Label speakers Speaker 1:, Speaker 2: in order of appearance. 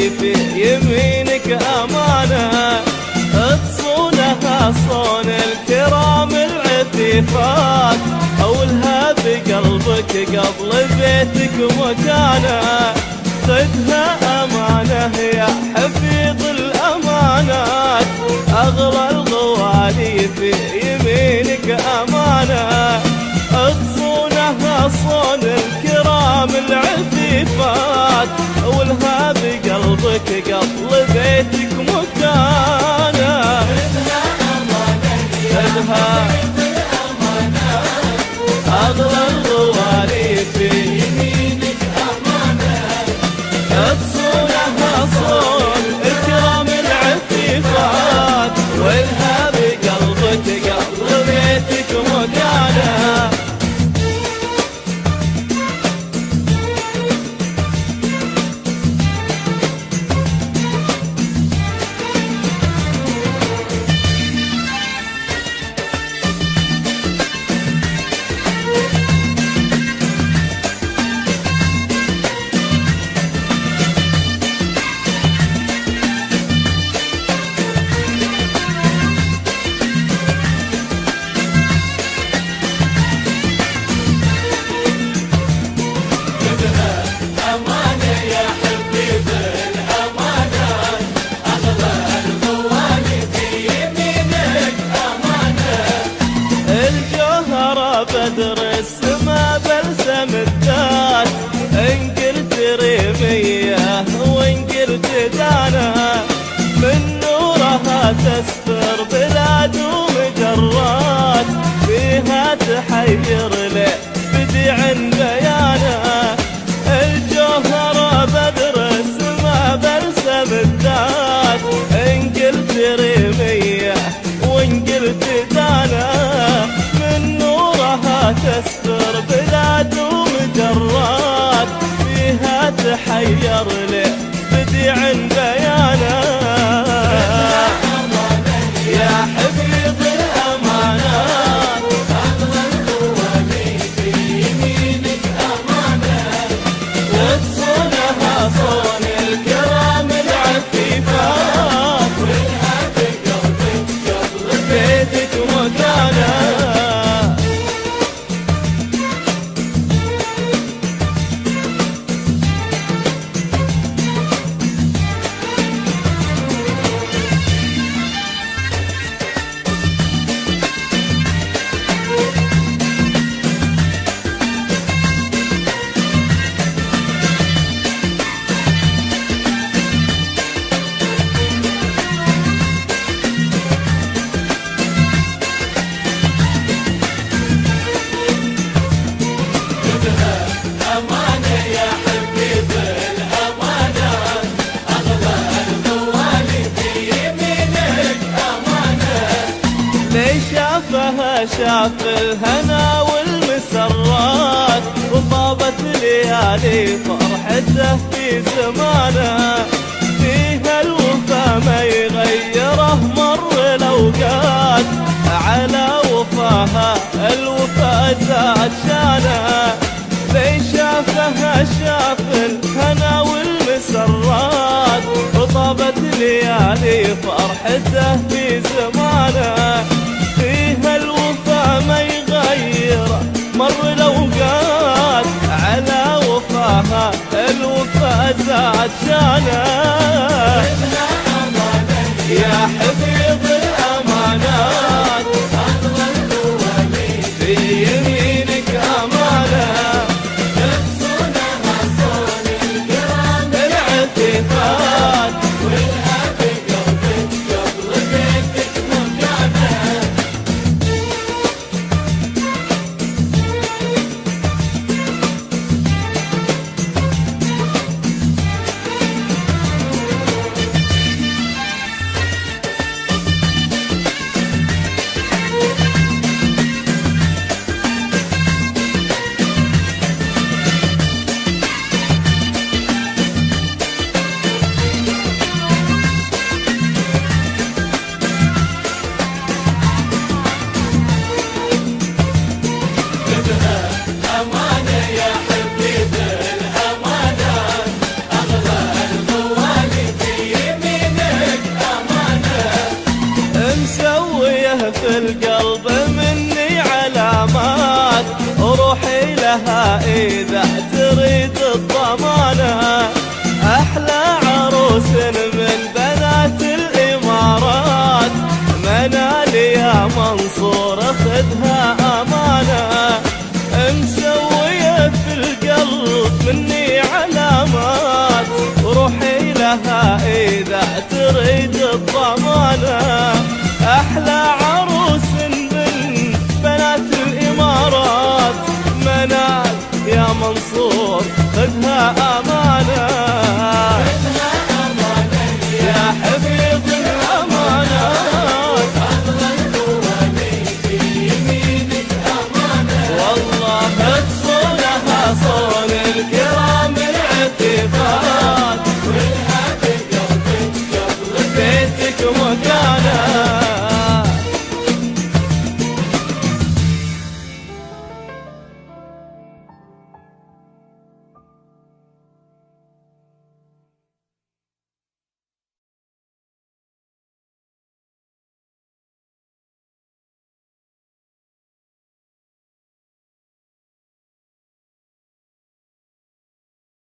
Speaker 1: الغوالي في يمينك أمانة، تصونها صون الكرام العفيفات، أولها بقلبك قبل بيتك مكانة، خذها أمانة يا حفيظ الأمانات، أغلى الغوالي في يمينك أمانة، تصونها صون الكرام العفيفات، أولها بقلبك قبل بيتك مكانة، خذها أغلى الغوالي في يمينك أمانة، تصونها صون الكرام العفيفات، والها بقلبك قبل بيتك مكانة. بدر السما بلسم الذات، إن قلت ريمية وإن قلت دانا، من نورها تسفر بلاد ومجرات، فيها تحير ليه بديع بيانا، الجوهرة بدر السما بلسم الذات، إن قلت ريمية وإن قلت دانا، تسفر بلاد ومجرات، فيها تحير ليه بديع بيانا، يا حفيظ الأمانات، أغلى الغوالي في يمينك أمانة، وتصونها صون الكرام العفيفات، والها بقلبك قبل بيتك مكانة. شافها شاف الهنا والمسرات، وطابت ليالي فرحته في زمانه، فيها الوفا ما يغيره مر الأوقات، على وفاها الوفا زاد شانه، لي شافها شاف الهنا والمسرات، وطابت ليالي فرحته في زمانه، فيها الوفا ما يغيره مر الأوقات، على وفاها الوفا زاد شانه، يا حفيظ الأمانات، أغلى الغوالي في يمينك أمانة، تصونها صون الكرام العفيفات، والها بقلبك قبل بيتك مكانة. لها إذا تريد الضمانة. أحلى عروس من بنات الإمارات، منال يا منصور خذها أمانة.